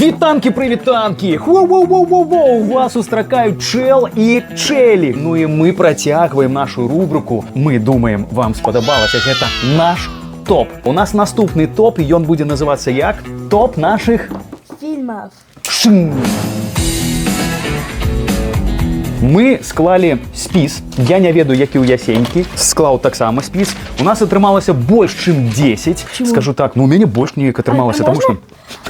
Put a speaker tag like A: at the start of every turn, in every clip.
A: Вітанки-привітанки! Воу-воу-воу-воу-воу! Вас устракають Чел і Челі. Ну і ми протягуємо нашу рубрику. Ми думаємо, вам сподобалося. Це наш топ. У нас наступний топ, і він буде називатися як? Топ наших
B: фільмів.
A: Шин. Ми склали спіс. Я не ведаю, які у Ясеньки. Склав так само спіс. У нас атрымалася больш, ніж 10.
B: Чому?
A: Скажу так, ну у мене больш не атрымалася, тому що...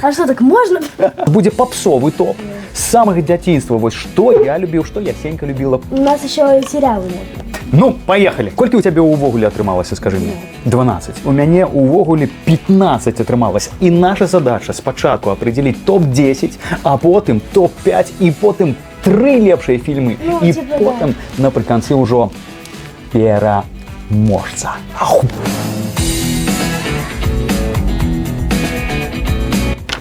B: А що, так можна?
A: Буде попсовий топ. З самого дитинства. Вот що я любив, що Ясенька любила.
B: У нас ще серіали можна.
A: Ну, поехали. Колькі у тебе увогуле атрымалася, скажи мне? 12. У мяне увогуле 15 атрымалася. І наша задача спачатку определить топ-10, а потым топ-5 і потым 3 лепшие фільмы.
B: Ну,
A: І
B: типа,
A: потым напрыканцы ўжо пераможца. Ау!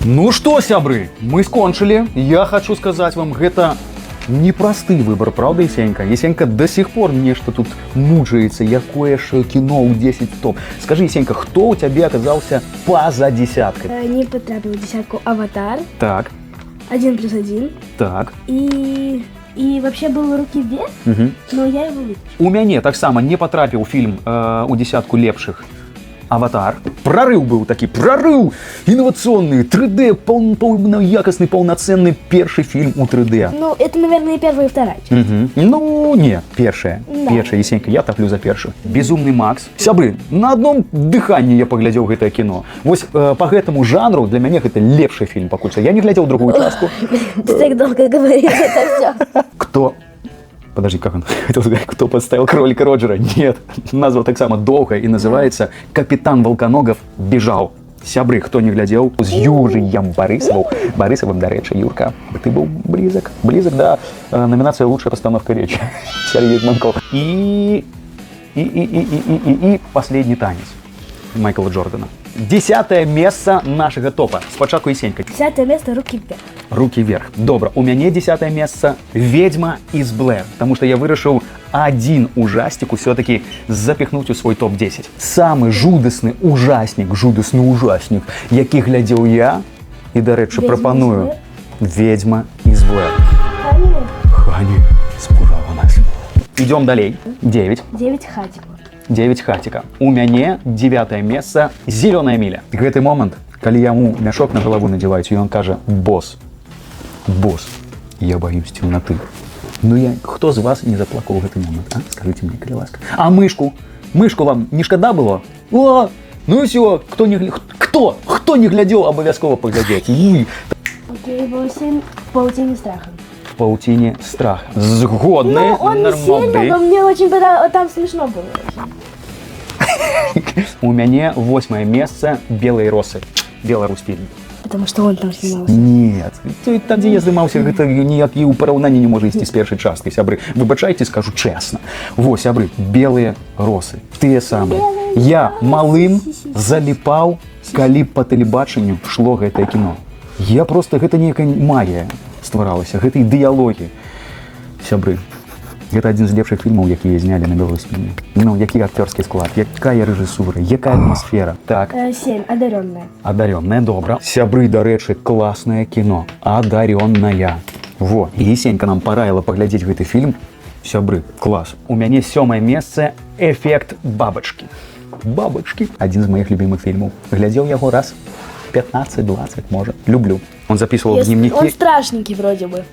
A: Ну что, сябры, мы скончили. Я хочу сказать вам, гэта непросты выбор, правда, Есенька? Есенька до сих пор нечто тут мучается, якое ж кино у 10 топ. Скажи, Есенька, кто у тебя оказался поза десяткой?
B: Не потрапил в десятку «Аватар»,
A: Так,
B: 1+1,
A: так.
B: и вообще был «Руки вверх»,
A: Угу.
B: но я его выпустил.
A: У мяне так само не потрапил фильм у десятку лепших «Аватар». Прорыв был таки, прорыв! Инновационный, 3D, полноякостный, полноценный первый фильм у 3D.
B: Ну, это, наверное, и первая, и вторая.
A: Угу. Ну, не, першая.
B: Да.
A: Першая, Есенька, я топлю за першую. «Безумный Макс». Сябры, на одном дыхании я поглядел гэтае кино. Вось по гэтаму жанру для мяне гэта лепшы фільм пакуль што. Я не глядел другую частку.
B: Ты так долго говоришь это все.
A: Кто... Подожди, как он хотел сказать, кто подставил кролика Роджера? Нет, назва так само долгая и называется «Капитан Волконогов бежал». Сябры, хто не глядел, з Юрієм Борисовым, до речі, Юрка, ты был близок, да, номинация «Лучшая постановка речи». Сергей Манков. И последний танец Майкла Джордана. 10-е место нашего топа. Спочатку Есенька.
B: 10-е место «Руки вверх».
A: Руки вверх. Добре. У мяне 10-е место «Ведьма из Блэр». Потому что я вырашил один ужастик все-таки запихнуть у свой топ-10. Самый жудасный ужасник, який глядел я. И, до речі, пропоную «Ведьма из Блэр». Хані, спужала нас. Идем далей. 9.
B: 9 «Хатико».
A: 9 хатика. У мяне 9-е место «Зеленая миля». Гэты момент, калі яму мяшок на галаву надеваюць, і ён кажа: босс, я боюсь темноты. Ну хто з вас не заплакаў гэты момент, а? Скажите мне, калі ласка. А мышку вам не шкада было? О, ну і все, хто не глядел, обовязково поглядеть.
B: Окей, 8 «В паутине страха».
A: В паутине страха. Згодны,
B: Ну, он не сильно, но мне очень там смешно было.
A: У мяне 8-е место «Белые росы». Беларусь фильм.
B: Потому что он там снимался.
A: Нет, там, где я здымаўся, гэта ніякі ў параўнанні не можа ісці з першай часткай, сябры. Выбачайце, скажу честно. Во, сябры, «Белые росы». Тыя самыя. Я малым заліпаў, калі па тэлебачанню шло гэтае кіно. Я просто, гэта нейкая магія стваралася, гэта ідэалогія. Сябры, гэта адзін з лепшых фільмаў, якія знялі на Беларусі. Ну, які актёрскі склад, якая рэжысура, якая атмасфера. Так.
B: 7 «Одаренная».
A: «Одаренная», добра. Сябры, до речі, класнае кіно. «Одаренная». Во, і Есенька нам параіла паглядзець гэты фільм. Сябры, клас. У мяне 7-е место «Эффект бабочки». Бабочки. Один з моих любимых фільмаў. Глядзеў яго раз 15-20, может. Люблю. Он записывал в дневнике.
B: Он страшненький вроде бы.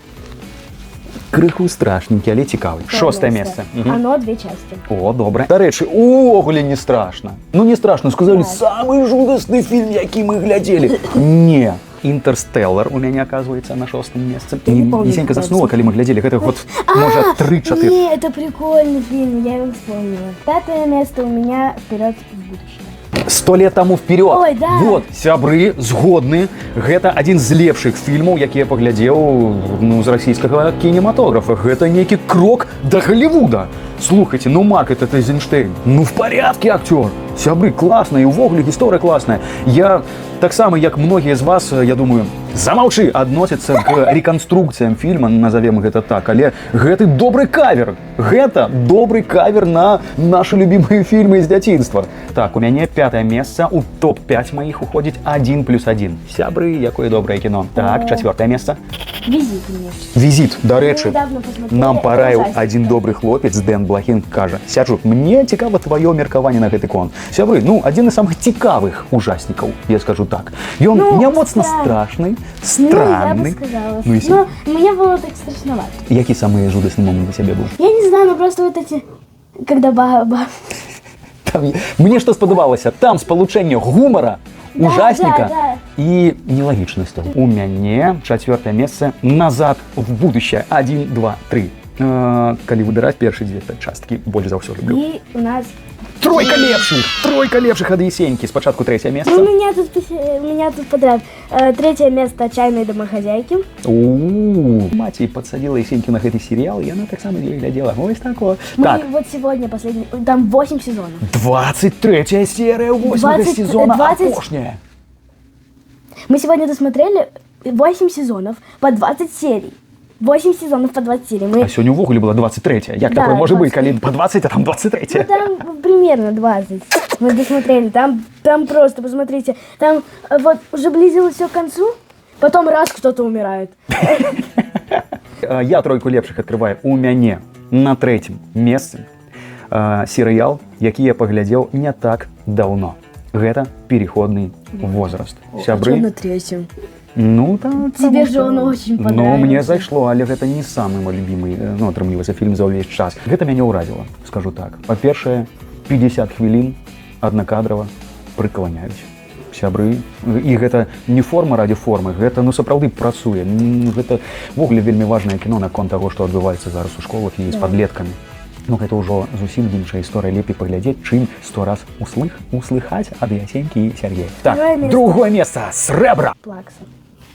A: Крыху страшненький, але цікавий. 6-е место.
B: Оно 2 части.
A: О, добре. До речі, увогуле не страшно. Ну не страшно, сказали, самый жудасный фильм, який мы глядели. Не. «Интерстеллар» у меня оказывается на 6-м месте. Есенька заснула, когда мы глядели. Это вот, может, 3-4.
B: Не, это прикольный фильм, я его вспомнила. 5-е место у меня «Вперед в будущее».
A: 100 лет тому вперед.
B: Ой, да.
A: Вот, сябры, згодны. Гэта один з лепшых фільмаў, які я паглядзеў з расійскага кінематографа. Гэта нейкі крок до Голливуда. Слухайте, ну Марк это Эйзенштейн. Ну в порядке актер. Сябры, класна, і увогуле гісторыя класная. Я так само, як многія з вас, я думаю, Замаўчы адносіцца к рэканструкцыям фільма, назовем гэта так, але гэты добры кавер. Гэта добры кавер на нашы любімыя фільмы з дзяцінства. Так, у мяне 5-е месца, у топ-5 маіх уходзіць 1+1. Сябры, якое добрае кіно. Так, 4-е месца.
B: Визит мне.
A: Візіт, дарэчы,
B: Недавно посмотрели.
A: нам параіў
B: Ужастик.
A: адзін добры хлопец, Дэн Блахін, кажа: Сяджук, мне цікава тваё меркаванне на гэты конт. Сябры, ну, адзін з самых цікавых ужаснікаў, я скажу так. Ён
B: Ну,
A: не моцна
B: страшный.
A: страшны,
B: Ну, я бы
A: странны.
B: сказала.
A: Ну, и
B: Но мне было так страшновато.
A: Які самы жудасны момент у сябе быў?
B: Я не знаю, но просто вот эти, когда
A: Там, мне што спадабалася, там спалучэнне гумара,
B: Да,
A: ужасніка
B: да,
A: і нелагічнасцю. У мяне 4-е месца «Назад в будущее». 1, 2, 3. Калі выбіраць першыя дзве часткі, больш за ўсё люблю.
B: и у нас...
A: Тройка лепшых ад Есенькі. Спачатку 3-е месца.
B: Ну, у меня тут подряд. 3-е место «Отчаянные домохозяйки».
A: Маці подсадила Есенькі на гэты серіал, і яна таксама яе глядзела. Ось тако.
B: Мы
A: Так,
B: вот сегодня последний... Там 8 сезонов.
A: 23-я серія 8-го
B: 20
A: сезона,
B: 20.
A: апошняя.
B: Мы сегодня досмотрели 8 сезонов по 20 серий. 8 сезонов по 20 серий. Мы...
A: А сёння ўвогуле была 23-я. Як
B: Да,
A: такое можа быць,
B: 20.
A: калі по 20, а там 23-я?
B: Ну, там примерно 20. Мы досмотрели. Там просто, посмотрите, там вот уже близилось все к концу, потом раз кто-то умирает.
A: Я тройку лепшых адкрываю. У мяне на 3-м месцы серыял, які я паглядзеў не так даўно. Гэта «Переходный возраст». Сябры,
B: на 3-м?
A: ну там...
B: Тебе же он очень понравился.
A: Ну, мне зайшло, але гэта не самы мой любімы, ну, атрымліваецца, фільм за ўвесь час. Гэта мяне ўразіла, скажу так. Па-першае, 50 хвілін аднакадрава прыкланяюць. Сябры, і гэта не форма ради формы, гэта, ну, сапраўды працуе. Гэта ввогуле вельмі важнае кіно наконт таго, што адбываецца зараз у школах і з падлеткамі. Ну, гэта ўжо зусім іншая гісторыя, лепей паглядзець, чым 100 раз услыхаць ад Ясенькі і Сергея. Так, другое месца, «Срэбра».
B: Плакса.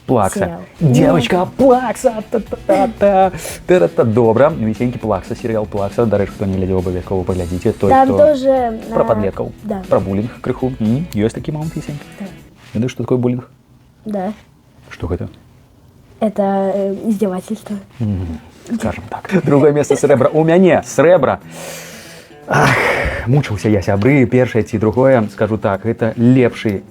A: Плакса.
B: Сериал.
A: Девочка Плакса. Та-та-та-та. Добра. Весенькі Плакса, серіал Плакса. Дарэчы, хто не глядзеў, абавязкова паглядзіце. Той,
B: Там
A: хто
B: тоже...
A: пра падлеткаў,
B: Да.
A: пра булінг крыху. Ёсць такі момант, Весенька?
B: Да.
A: Ведаеш, што такое булінг?
B: Да.
A: Што гэта?
B: Это издевательство.
A: Скажем так. Другое месца «Срэбра». У мяне «Срэбра». Ах, мучыўся я, сябры. Першае ці другое, скажу так, гэта лепшы.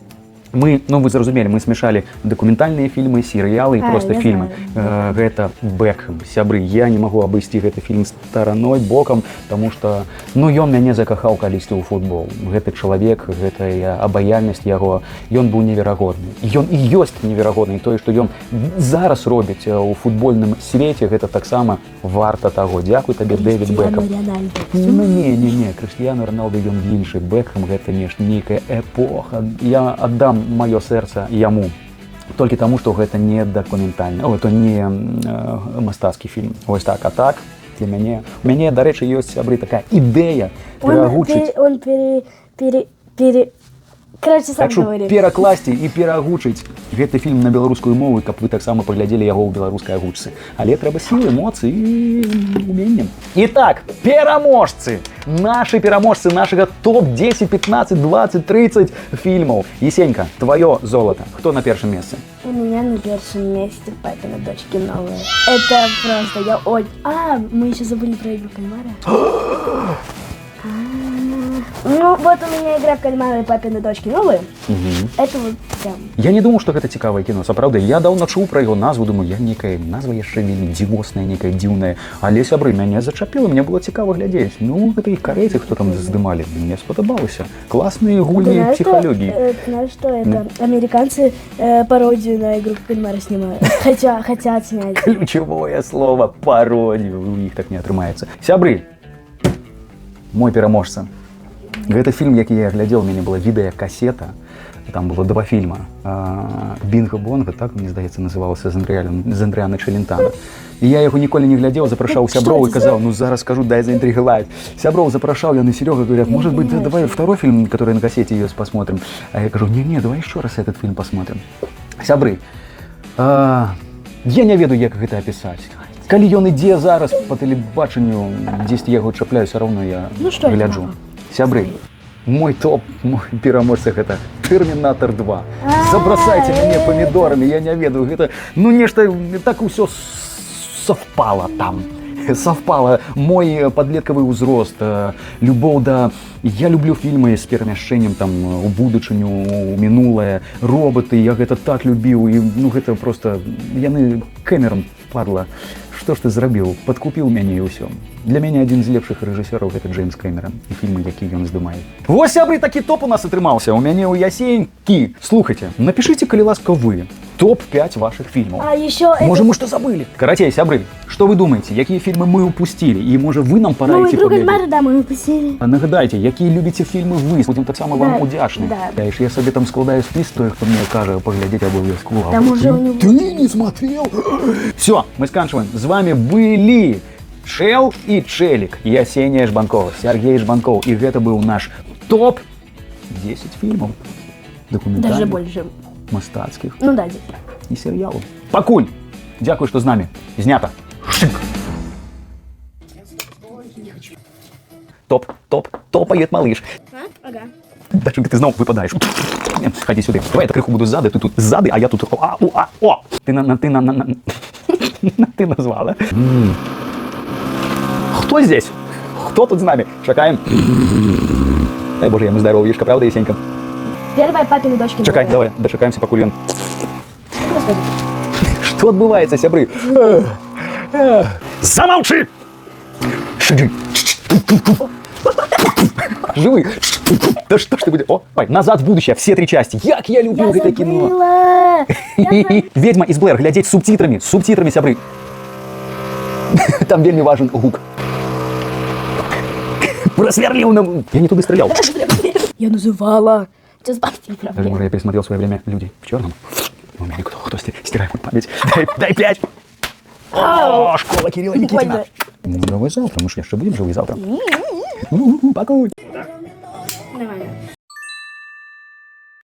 A: Мы, ну вы зразумелі, мы смешалі дакументальныя фільмы, серыялы і проста
B: я
A: фільмы.
B: знаю.
A: Гэта Бэкхэм. Сябры, я не магу абысці гэты фільм стараной, бокам, таму што, ну, ён мяне закахаў калісьці ў футбол. Гэты чалавек, гэтая абаяльнасць яго, ён быў неверагодны. Ён і ёсць неверагодны. І тое, што ён зараз робіць у футбольным свеце, гэта таксама варта таго. Дзякуй табе, Дэвід Бэкхэм. Ну, не, Крыштіяну Роналду ён іншы. Бэкхэм гэта нейкая эпоха. Я аддам маё сэрца яму толькі таму, што гэта не дакументальны, это не мастацкі фільм. Вось так, а так для мяне. У мяне, дарэчы, ёсць, сябры, такая ідэя перагучыць.
B: Короче, сам
A: Хочу
B: говори.
A: перакласці і перагучыць гэты фільм на беларускую мову, каб вы таксама паглядзелі яго ў беларускай агучцы. Але трэба сілы, эмоцыі і уменнем. І так, пераможцы! Нашы пераможцы нашага топ-10, 15, 20, 30 фільмаў. Есенька, твоё золото. Хто на першым месцы?
B: У меня на первом месте «Папины дочки» новые. Это просто, я очень... Мы еще забыли про игру кальмара. Ну, вот у меня игра в кальмара и «Папины дочки» новые. Это вот прям...
A: Я не думаў, што гэта цікавае кіно. Сапраўды, я даўно чуў пра яго назву, думаю, нейкая назва яшчэ вельмі дзівосная, нейкая дзіўная. Але, сябры, мяне зачапіла, мне было цікава глядзець. Ну, гэта іх карейцы, хто там здымалі, мне спадабалася. Класныя гульні псіхалогіі.
B: Ты знаешь, что это? Американцы пародию на игру в кальмара снимают. Хотят снять.
A: Ключевое слово пародію. У іх так не атрымаецца. Сябры, мой пераможца. Гэта фільм, які я глядзеў, у мяне была відэакасета. Там было 2 фільма. «Бінга-бонга», так, мне здаецца, называлася, з Андрыана Челентана. І я яго ніколі не глядзеў, запрашаў сяброў і казаў, ну зараз скажу, дай заинтриговать. Сяброў запрашаў, яны Серега говорят, может быть, давай второй фильм, который на кассете есть, посмотрим. А я кажу, не, давай еще раз этот фильм посмотрим. Сябры, я не ведаю, як гэта апісаць. Калі ён ідзе зараз по тэлебачанню, дзесьці яго чапляю, все равно я гляджу. Сябры, мой топ, мой пераможца гэта «Терминатор 2». Забросайте мяне помидорами, я не ведаю, гэта, ну нешта так усё совпало там. Совпало мой подлеткавы ўзрост, любоў да... Я люблю фільмы з перамяшчэннем там у будучыню, у мінулае, роботы, я гэта так любіў, і ну гэта просто... Яны Кэмерон, падла, што ж ты зрабіў? Падкупіў мяне і ўсё. Для мяне адзін з лепшых рэжысёраў гэта Джеймс Кэмерон і фільмы, якія ён здымае. Вось, сябры, такі топ у нас атрымаўся. У мяне ў ясенькі. Слухайте, напишите, калі ласка, вы топ-5 ваших фильмов.
B: А еще
A: Может, мы что забыли? Каратей, сябры, что вы думаете, какие фильмы мы упустили? И, может, вы нам пораите
B: друг
A: поглядеть?
B: Альмара, да, мы упустили.
A: А нагадайте, какие любите фильмы вы? Будем так само вам
B: Да,
A: удячны.
B: да.
A: Знаешь, я себе там складаю список той, кто мне каже поглядеть обов'язково.
B: Там уже у него...
A: Ты не смотрел? Все, мы сканчиваем. С вами были Чел и Челик, Ясения Жбанкова, Сергей Жбанков. И это был наш топ-10 фильмов. Документальных,
B: Даже больше.
A: мастацких
B: Ну да, где-то.
A: і серіалу. Пакуль! Дякую, што з намі. Знята. Шик. Топает малыш.
B: Ага.
A: Даченька, ты знову випадаєш. Ходи сюди. Давай я так криху буду ззади, ти тут ззади, а я тут... О! Ти назвала. Хто здесь? Хто тут з нами? Чекаємо. Дай Боже, йому здоров'ячка, правда, Єсенька?
B: Первая папины дочки.
A: Чекай, давай, дочекаємося, поки він...
B: Господи.
A: Що відбувається, сябри? Замовчи! Живи! Да что ж ты будешь? О, ой, «Назад в будущее», все 3 части. Як я люблю это кино!
B: забыла.
A: «Ведьма из Блэр», глядеть с субтитрами, сябры. Там вельми важен гук. Просверлил нам... Я не туда стрелял.
B: Я называла. Сейчас бабки
A: Даже, может, я пересмотрел в свое время «Люди в черном». У меня кто стирает мою память. Дай 5. О, школа Кирилла Никитина.
B: Прикольно.
A: Ну, давай завтра, мы же еще будем живы завтра. Пакуй.